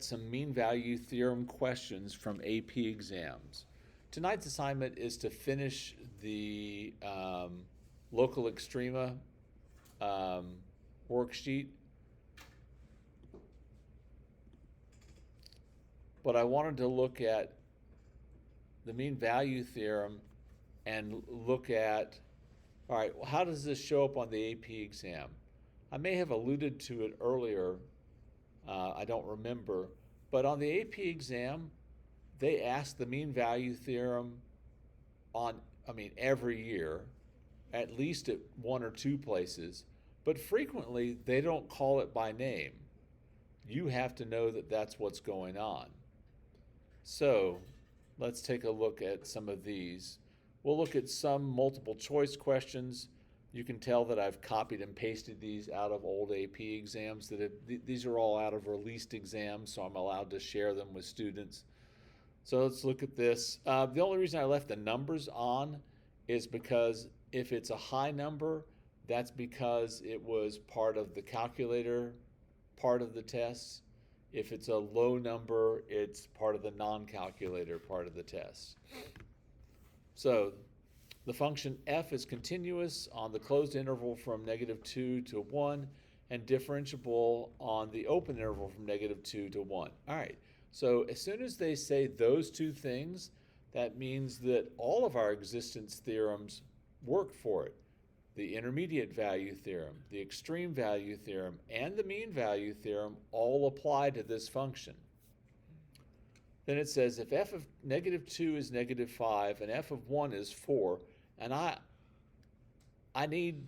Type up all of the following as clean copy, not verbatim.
Some mean value theorem questions from AP exams. Tonight's assignment is to finish the local extrema um, worksheet, but I wanted to look at the mean value theorem and look at, all right, well, how does this show up on the AP exam? I may have alluded to it earlier, I don't remember, but on the AP exam, they ask the mean value theorem every year, at least at one or two places, but frequently they don't call it by name. You have to know that that's what's going on. So let's take a look at some of these. We'll look at some multiple choice questions. You can tell that I've copied and pasted these out of old AP exams. These are all out of released exams, so I'm allowed to share them with students. So let's look at this. The only reason I left the numbers on is because if it's a high number, that's because it was part of the calculator part of the test. If it's a low number, it's part of the non-calculator part of the test. So the function f is continuous on the closed interval from -2 to 1 and differentiable on the open interval from -2 to 1. All right, so as soon as they say those two things, that means that all of our existence theorems work for it. The intermediate value theorem, the extreme value theorem, and the mean value theorem all apply to this function. Then it says if f of -2 is -5 and f of 1 is 4, and I need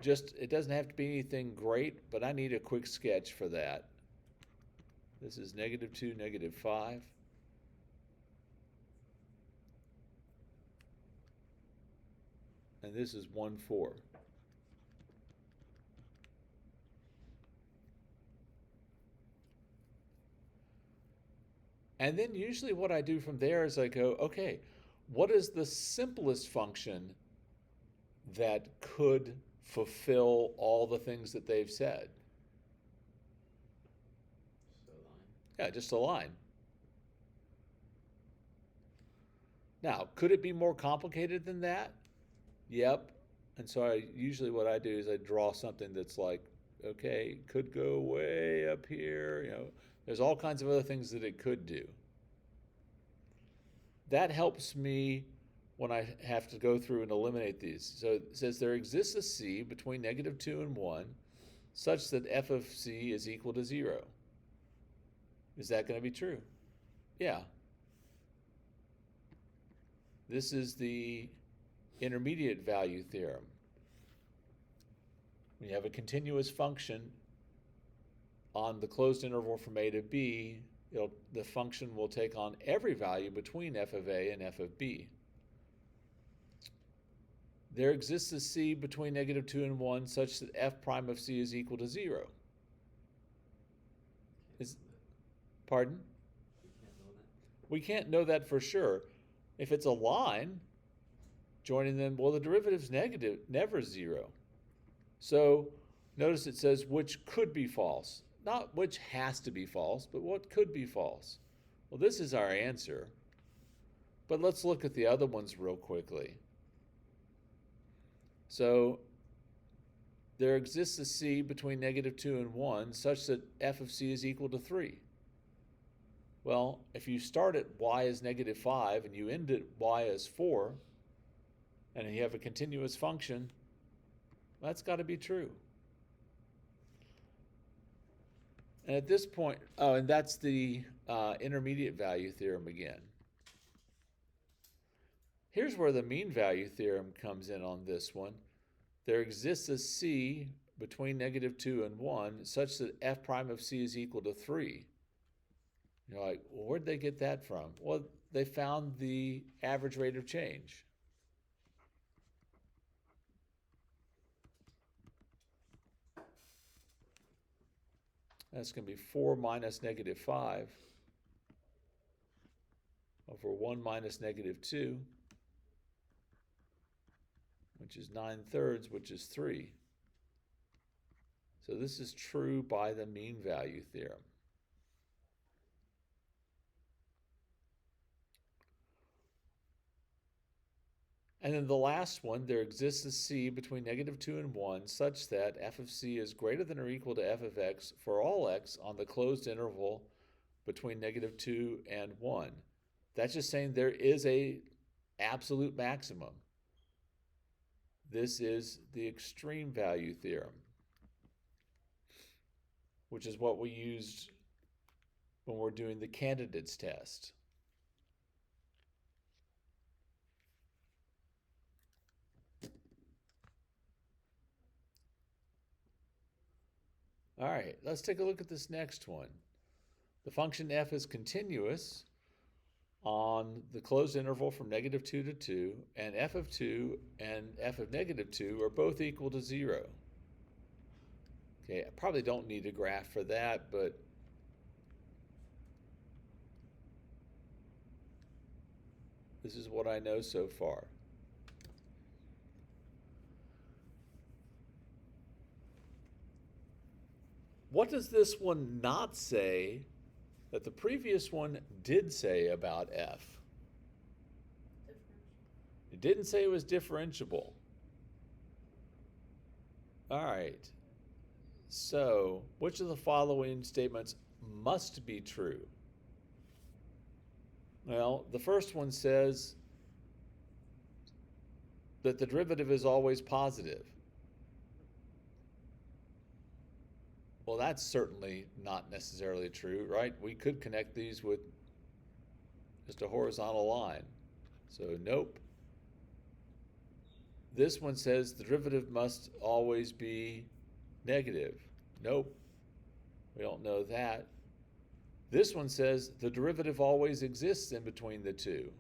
just, it doesn't have to be anything great, but I need a quick sketch for that. This is -2, -5. And this is 1, 4. And then usually what I do from there is I go, okay, what is the simplest function that could fulfill all the things that they've said? Just a line. Yeah, just a line. Now, could it be more complicated than that? Yep. And so usually what I do is I draw something that's like, okay, could go way up here, there's all kinds of other things that it could do. That helps me when I have to go through and eliminate these. So it says there exists a c between -2 and 1 such that f of c is equal to 0. Is that going to be true? Yeah. This is the intermediate value theorem. When you have a continuous function on the closed interval from a to b, the function will take on every value between f of a and f of b. There exists a c between -2 and 1 such that f prime of c is equal to 0. Pardon? We can't know that for sure. If it's a line, joining them, well, the derivative's negative, never 0. So notice it says which could be false. Not which has to be false, but what could be false. Well, this is our answer. But let's look at the other ones real quickly. So there exists a c between -2 and 1 such that f of c is equal to 3. Well, if you start at y as -5 and you end at y as 4, and you have a continuous function, that's got to be true. And at this point, oh, and that's the intermediate value theorem again. Here's where the mean value theorem comes in on this one. There exists a c between -2 and 1 such that f prime of c is equal to 3. You're like, well, where'd they get that from? Well, they found the average rate of change. That's going to be 4 minus -5 over 1 minus -2, which is 9/3, which is 3. So this is true by the mean value theorem. And then the last one, there exists a c between -2 and 1 such that f of c is greater than or equal to f of x for all x on the closed interval between -2 and 1. That's just saying there is a absolute maximum. This is the extreme value theorem, which is what we used when we're doing the candidates test. All right, let's take a look at this next one. The function f is continuous on the closed interval from -2 to 2, and f of 2 and f of -2 are both equal to 0. Okay, I probably don't need a graph for that, but this is what I know so far. What does this one not say that the previous one did say about f? It didn't say it was differentiable. All right. So, which of the following statements must be true? Well, the first one says that the derivative is always positive. Well, that's certainly not necessarily true, right? We could connect these with just a horizontal line. So, nope. This one says the derivative must always be negative. Nope. We don't know that. This one says the derivative always exists in between the two.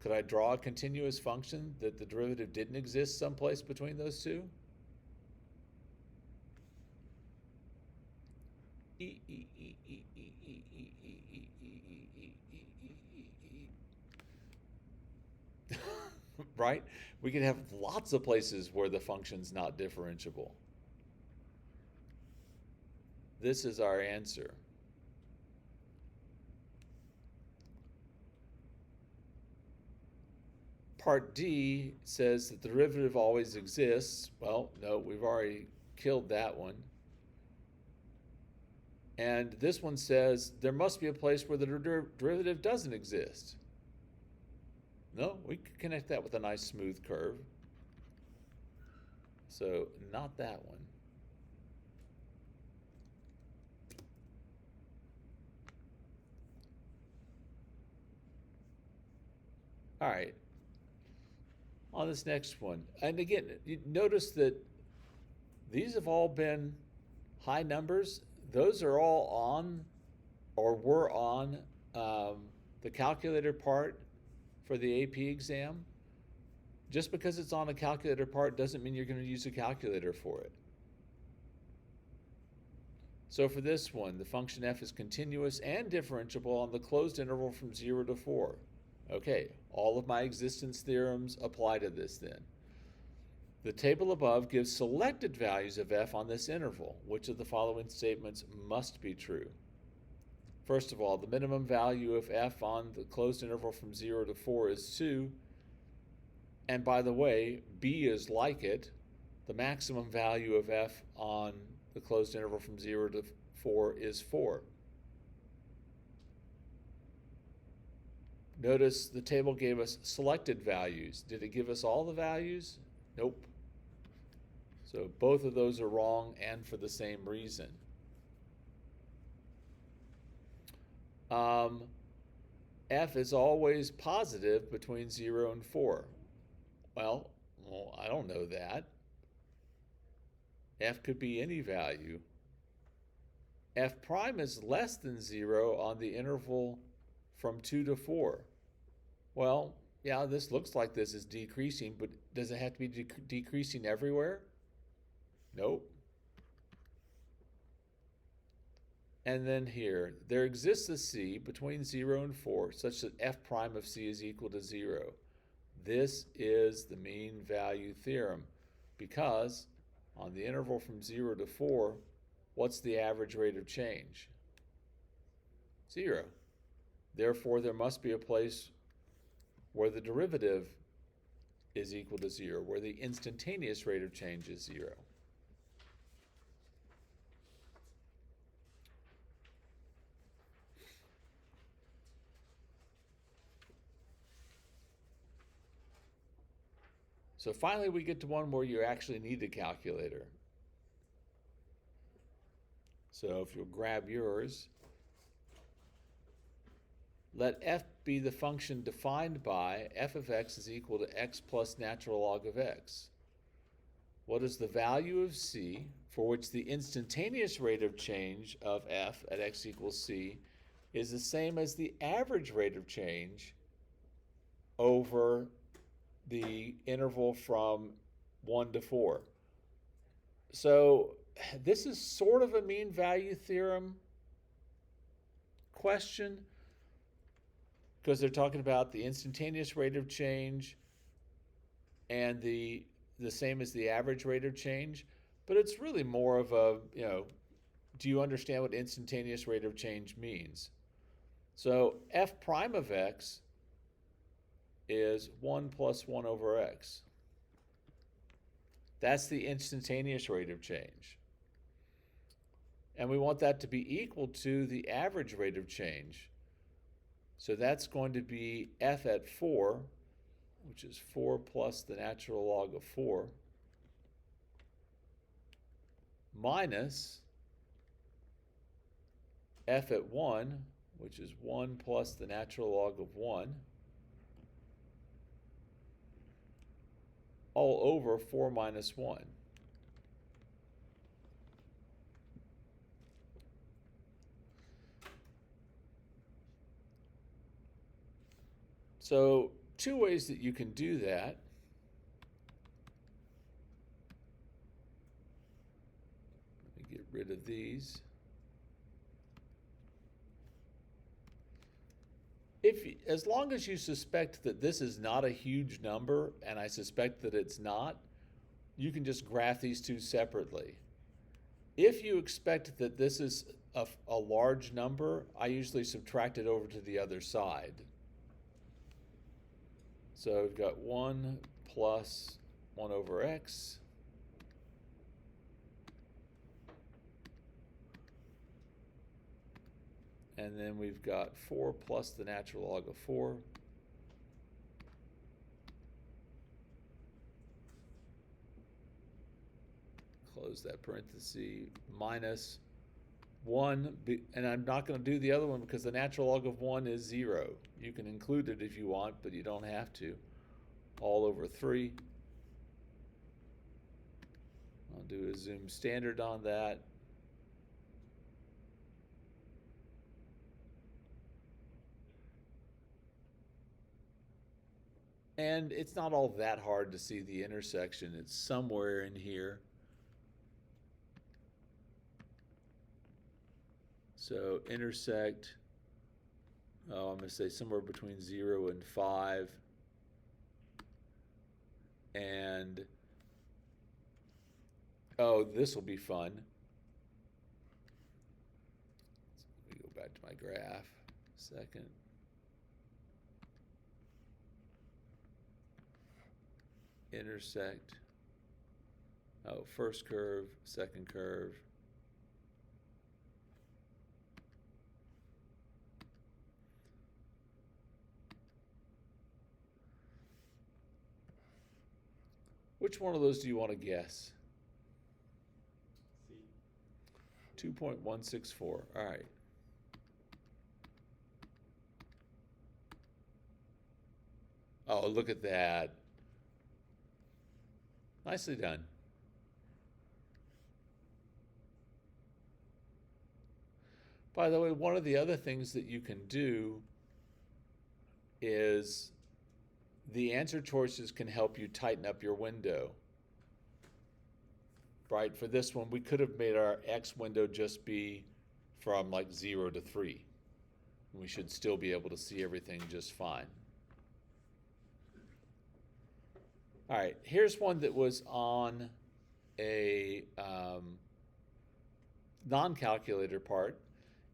Could I draw a continuous function that the derivative didn't exist someplace between those two? Right? We could have lots of places where the function's not differentiable. This is our answer. Part D says that the derivative always exists. Well, no, we've already killed that one. And this one says there must be a place where the derivative doesn't exist. No, we could connect that with a nice smooth curve. So, not that one. All right. On this next one. And again, you notice that these have all been high numbers. Those are all on or were on the calculator part for the AP exam. Just because it's on a calculator part doesn't mean you're going to use a calculator for it. So for this one, the function f is continuous and differentiable on the closed interval from 0 to 4. Okay, all of my existence theorems apply to this then. The table above gives selected values of f on this interval. Which of the following statements must be true? First of all, the minimum value of f on the closed interval from 0 to 4 is 2. And by the way, b is like it. The maximum value of f on the closed interval from 0 to 4 is 4. Notice the table gave us selected values. Did it give us all the values? Nope. So both of those are wrong and for the same reason. F is always positive between 0 and 4. Well, I don't know that. F could be any value. F prime is less than 0 on the interval from 2 to 4. Well, yeah, this looks like this is decreasing, but does it have to be decreasing everywhere? Nope. And then here, there exists a C between 0 and 4 such that f prime of C is equal to 0. This is the mean value theorem because on the interval from 0 to 4, what's the average rate of change? 0. Therefore, there must be a place where the derivative is equal to 0, where the instantaneous rate of change is 0. So finally we get to one where you actually need a calculator. So if you'll grab yours, let f be the function defined by f of x is equal to x plus natural log of x. What is the value of c for which the instantaneous rate of change of f at x equals c is the same as the average rate of change over the interval from 1 to 4. So this is sort of a mean value theorem question, because they're talking about the instantaneous rate of change and the same as the average rate of change. But it's really more of a, do you understand what instantaneous rate of change means? So f prime of x is 1 plus 1 over x. That's the instantaneous rate of change. And we want that to be equal to the average rate of change. So that's going to be f at 4, which is 4 plus the natural log of 4, minus f at 1, which is 1 plus the natural log of 1, all over 4 minus 1. So two ways that you can do that. Let me get rid of these. As long as you suspect that this is not a huge number, and I suspect that it's not, you can just graph these two separately. If you expect that this is a large number, I usually subtract it over to the other side. So we've got 1 plus 1 over x. And then we've got 4 plus the natural log of 4. Close that parenthesis, minus 1, and I'm not going to do the other one because the natural log of 1 is 0. You can include it if you want, but you don't have to. All over 3. I'll do a zoom standard on that. And it's not all that hard to see the intersection. It's somewhere in here. So intersect, I'm going to say somewhere between 0 and 5. And, this will be fun. Let me go back to my graph a second. Intersect. First curve, second curve. Which one of those do you want to guess? C. 2.164. All right. Oh, look at that. Nicely done. By the way, one of the other things that you can do is the answer choices can help you tighten up your window. Right, for this one, we could have made our X window just be from like 0 to 3. We should still be able to see everything just fine. All right, here's one that was on a non-calculator part.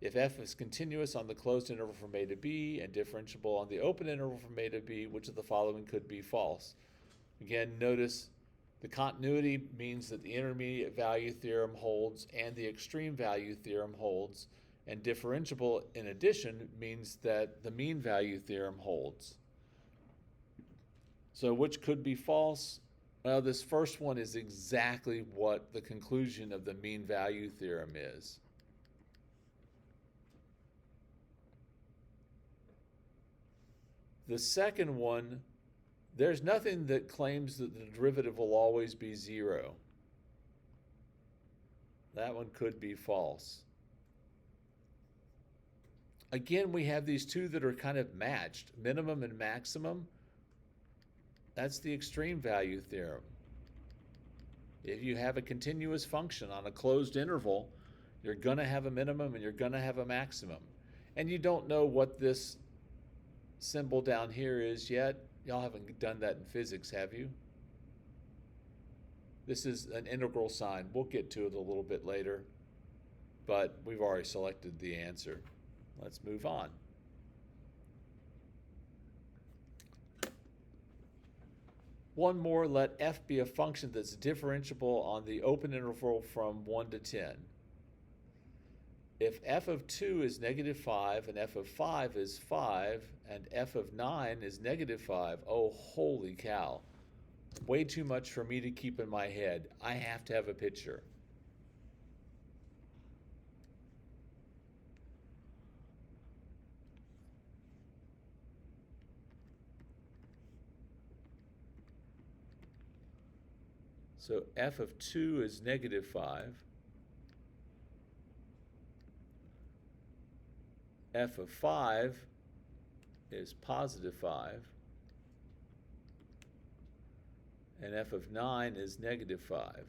If f is continuous on the closed interval from a to b and differentiable on the open interval from a to b, which of the following could be false? Again, notice the continuity means that the intermediate value theorem holds and the extreme value theorem holds, and differentiable in addition means that the mean value theorem holds. So which could be false? Well, this first one is exactly what the conclusion of the mean value theorem is. The second one, there's nothing that claims that the derivative will always be zero. That one could be false. Again, we have these two that are kind of matched, minimum and maximum. That's the extreme value theorem. If you have a continuous function on a closed interval, you're going to have a minimum and you're going to have a maximum. And you don't know what this symbol down here is yet. Y'all haven't done that in physics, have you? This is an integral sign. We'll get to it a little bit later, but we've already selected the answer. Let's move on. One more, let f be a function that's differentiable on the open interval from 1 to 10. If f of 2 is -5 and f of 5 is 5 and f of 9 is -5, oh, holy cow. Way too much for me to keep in my head. I have to have a picture. So f of 2 is -5. F of 5 is +5. And f of 9 is -5.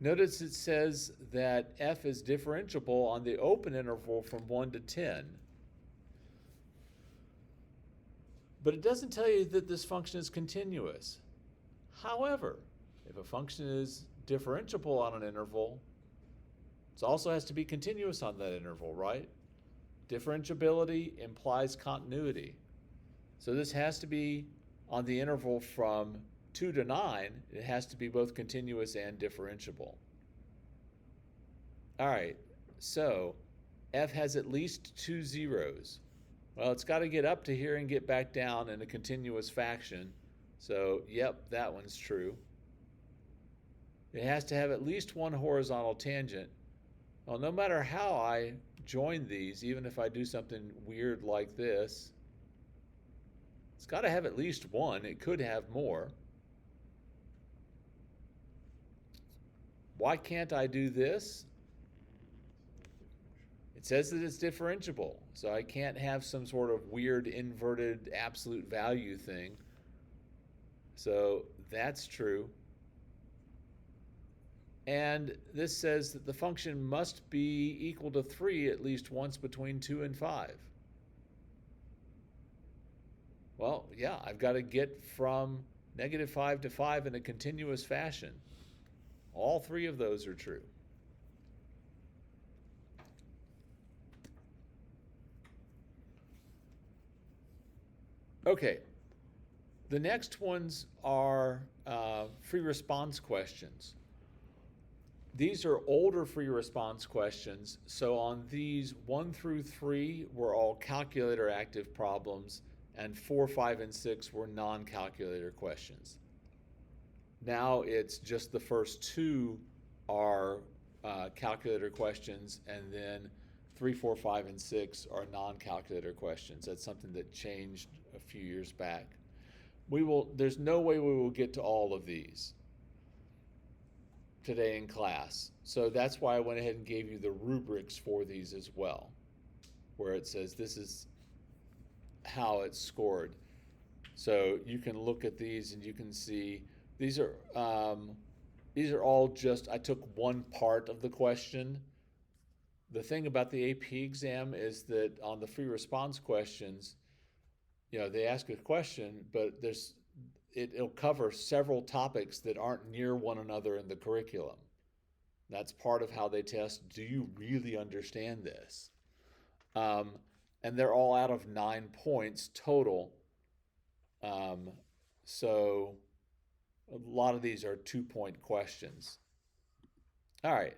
Notice it says that f is differentiable on the open interval from 1 to 10. But it doesn't tell you that this function is continuous. However, if a function is differentiable on an interval, it also has to be continuous on that interval, right? Differentiability implies continuity. So this has to be on the interval from 2 to 9, it has to be both continuous and differentiable. All right, so f has at least 2 zeros. Well, it's got to get up to here and get back down in a continuous fashion. So, yep, that one's true. It has to have at least one horizontal tangent. Well, no matter how I join these, even if I do something weird like this, it's got to have at least one. It could have more. Why can't I do this? It says that it's differentiable, so I can't have some sort of weird inverted absolute value thing. So that's true. And this says that the function must be equal to 3 at least once between 2 and 5. Well, yeah, I've got to get from -5 to 5 in a continuous fashion. All three of those are true. Okay, the next ones are free response questions. These are older free response questions, so on these 1 through 3 were all calculator active problems, and 4, 5, and 6 were non-calculator questions. Now it's just the first 2 are calculator questions, and then 3, 4, 5, and 6 are non-calculator questions. That's something that changed a few years back. There's no way we will get to all of these today in class. So that's why I went ahead and gave you the rubrics for these as well, where it says this is how it's scored. So you can look at these and you can see these are all just, I took one part of the question. The thing about the AP exam is that on the free response questions, they ask a question, but it'll cover several topics that aren't near one another in the curriculum. That's part of how they test, do you really understand this? Um, and they're all out of 9 points total. So a lot of these are 2-point questions. All right.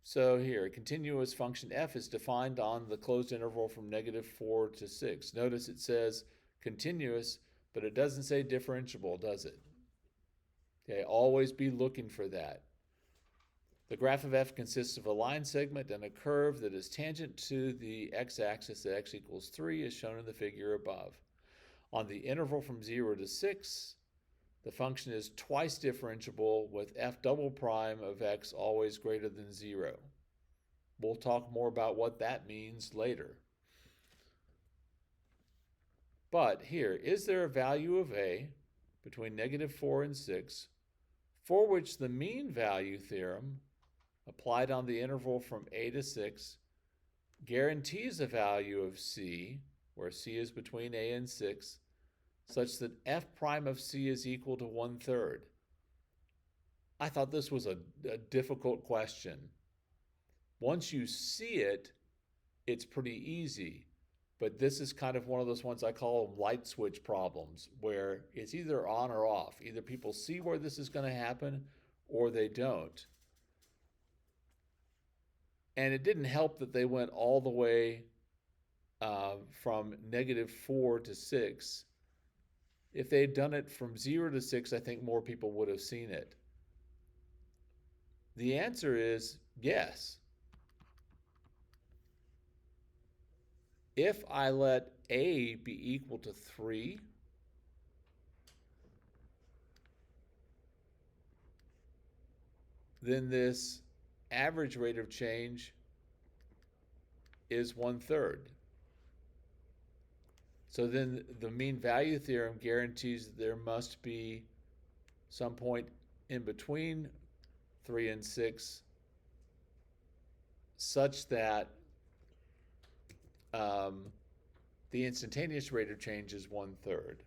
So here, continuous function f is defined on the closed interval from -4 to 6. Notice it says continuous, but it doesn't say differentiable, does it? Okay, always be looking for that. The graph of f consists of a line segment and a curve that is tangent to the x-axis at x equals 3, as shown in the figure above. On the interval from 0 to 6, the function is twice differentiable with f double prime of x always greater than 0. We'll talk more about what that means later. But here, is there a value of a between -4 and 6 for which the mean value theorem applied on the interval from a to 6 guarantees a value of c, where c is between a and 6, such that f prime of c is equal to 1/3? I thought this was a difficult question. Once you see it, it's pretty easy. But this is kind of one of those ones I call light switch problems, where it's either on or off. Either people see where this is going to happen or they don't. And it didn't help that they went all the way from -4 to 6. If they had done it from 0 to 6, I think more people would have seen it. The answer is yes. If I let a be equal to 3, then this average rate of change is 1/3. So then the mean value theorem guarantees that there must be some point in between 3 and 6 such that the instantaneous rate of change is 1/3.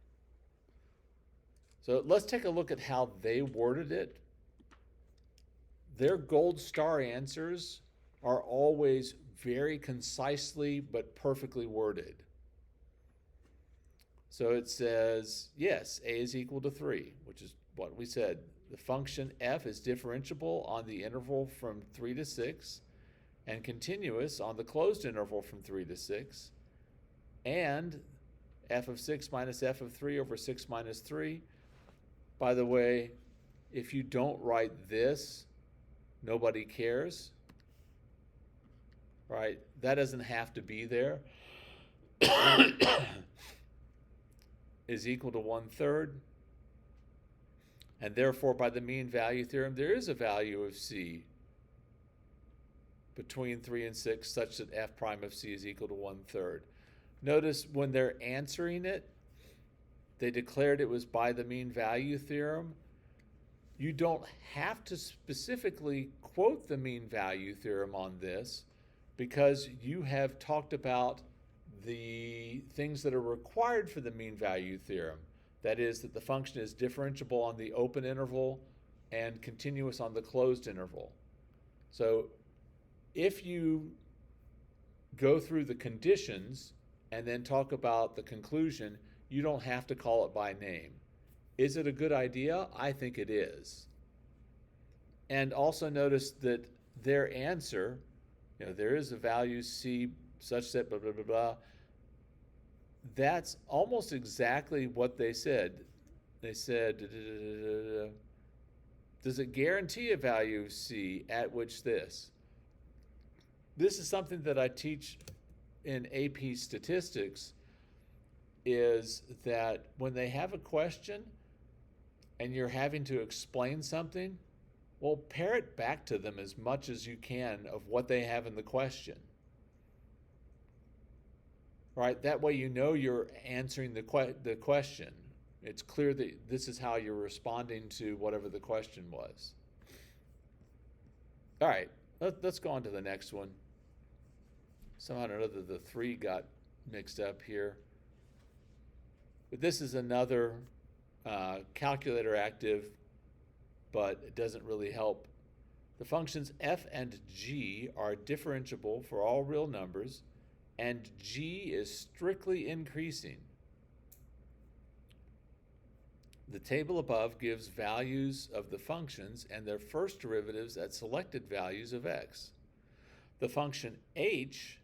So let's take a look at how they worded it. Their gold star answers are always very concisely but perfectly worded. So it says, yes, a is equal to 3, which is what we said. The function f is differentiable on the interval from 3 to 6 and continuous on the closed interval from 3 to 6. And f of 6 minus f of 3 over 6 minus 3. By the way, if you don't write this, nobody cares, right? That doesn't have to be there. Is equal to 1/3. And therefore, by the mean value theorem, there is a value of c between 3 and 6 such that f prime of c is equal to 1/3. Notice when they're answering it, they declared it was by the mean value theorem. You don't have to specifically quote the mean value theorem on this because you have talked about the things that are required for the mean value theorem. That is, that the function is differentiable on the open interval and continuous on the closed interval. So if you go through the conditions and then talk about the conclusion, you don't have to call it by name. Is it a good idea? I think it is. And also notice that their answer, there is a value c such that blah, blah, blah, blah. That's almost exactly what they said. They said, does it guarantee a value of c at which this? This is something that I teach in AP statistics, is that when they have a question and you're having to explain something, well, parrot back to them as much as you can of what they have in the question. Right? That way you know you're answering the question. It's clear that this is how you're responding to whatever the question was. All right, let's go on to the next one. Somehow or another the 3 got mixed up here. But this is another calculator active, but it doesn't really help The functions f and g are differentiable for all real numbers, and g is strictly increasing. The table above gives values of the functions and their first derivatives at selected values of x. The function h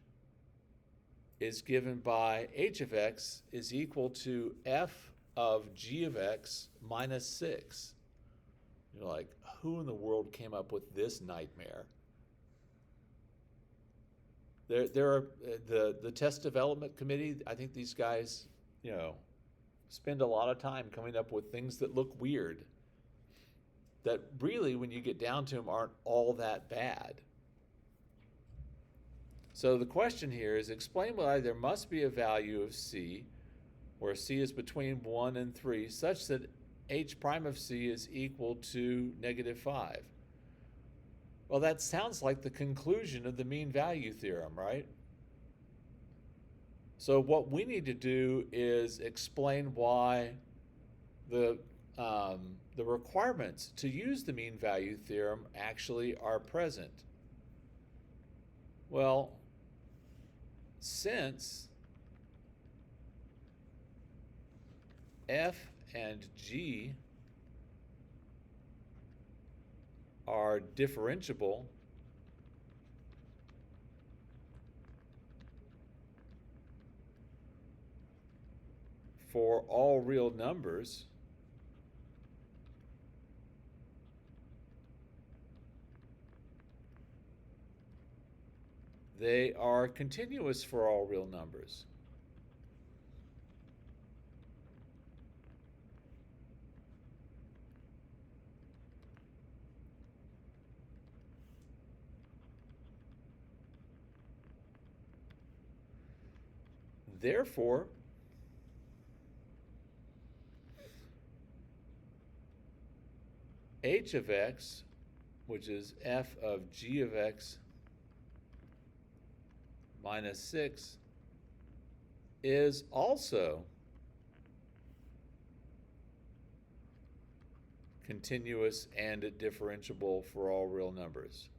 is given by h of x is equal to f of g of x minus 6. You're like, who in the world came up with this nightmare? There are the test development committee. I think these guys, spend a lot of time coming up with things that look weird, that really, when you get down to them, aren't all that bad. So the question here is, explain why there must be a value of c, where c is between 1 and 3, such that h prime of c is equal to -5. Well, that sounds like the conclusion of the mean value theorem, right? So what we need to do is explain why the requirements to use the mean value theorem actually are present. Well, since f and g are differentiable for all real numbers, they are continuous for all real numbers. Therefore, h of x, which is f of g of x minus 6, is also continuous and differentiable for all real numbers.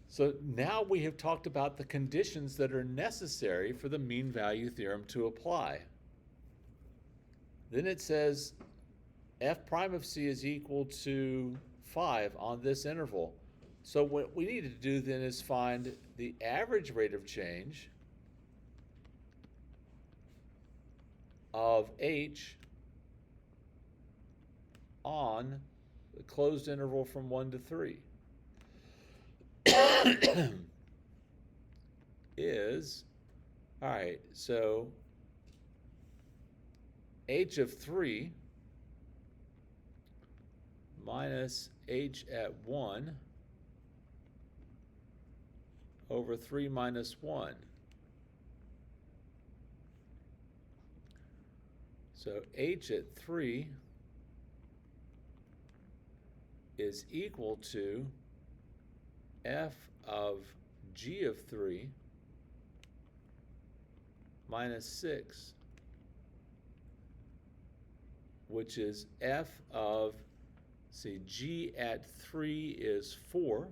So now we have talked about the conditions that are necessary for the mean value theorem to apply. Then it says f prime of c is equal to 5 on this interval. So what we need to do then is find the average rate of change of h on the closed interval from 1 to 3. Is, all right, so h of 3 minus h at 1 over 3 minus 1. So h at 3 is equal to f of g of 3 minus 6, which is f of, see, g at 3 is 4.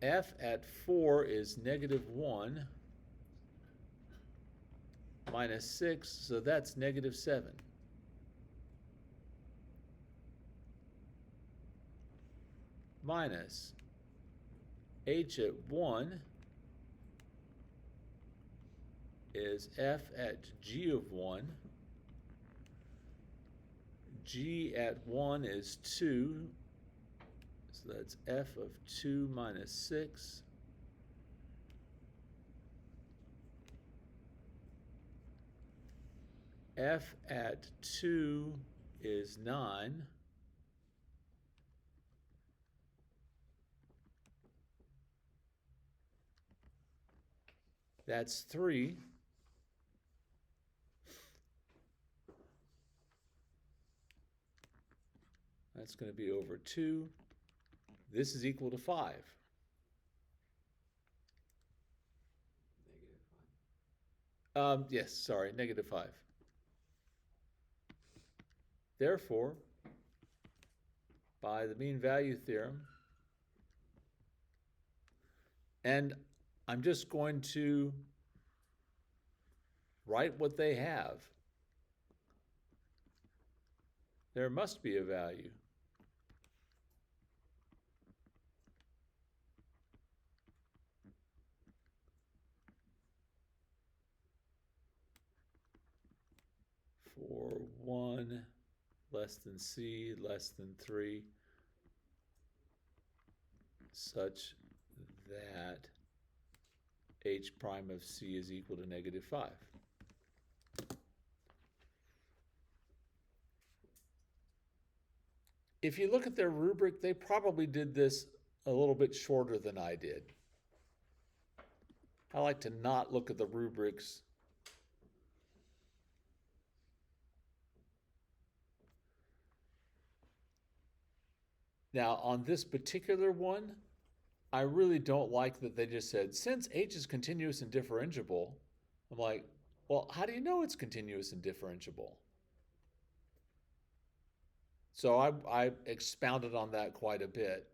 F at 4 is -1 minus 6, so that's -7. Minus h at 1 is f at g of 1. G at 1 is 2, so that's f of 2 minus 6. F at 2 is 9. That's 3. That's going to be over 2. This is equal to 5. Yes, sorry, negative 5. Therefore, by the mean value theorem, and I'm just going to write what they have. There must be a value. For 1 less than c less than 3 such that h prime of c is equal to negative 5. If you look at their rubric, they probably did this a little bit shorter than I did. I like to not look at the rubrics. Now, on this particular one, I really don't like that they just said, since h is continuous and differentiable. I'm like, well, how do you know it's continuous and differentiable? So I expounded on that quite a bit.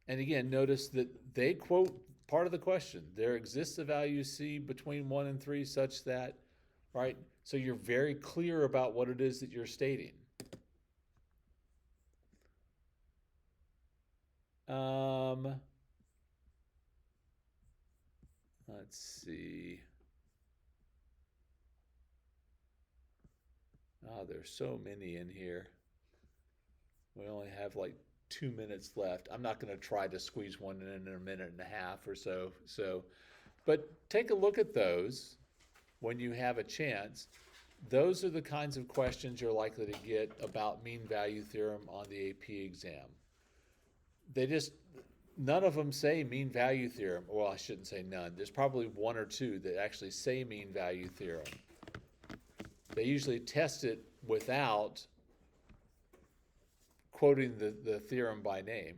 And again, notice that they quote part of the question. There exists a value c between 1 and 3 such that, right? So you're very clear about what it is that you're stating. Let's see. Oh, there's so many in here. We only have like 2 minutes left. I'm not going to try to squeeze one in a minute and a half or so. But take a look at those when you have a chance. Those are the kinds of questions you're likely to get about mean value theorem on the AP exam. None of them say mean value theorem. Well, I shouldn't say none. There's probably 1 or 2 that actually say mean value theorem. They usually test it without quoting the theorem by name.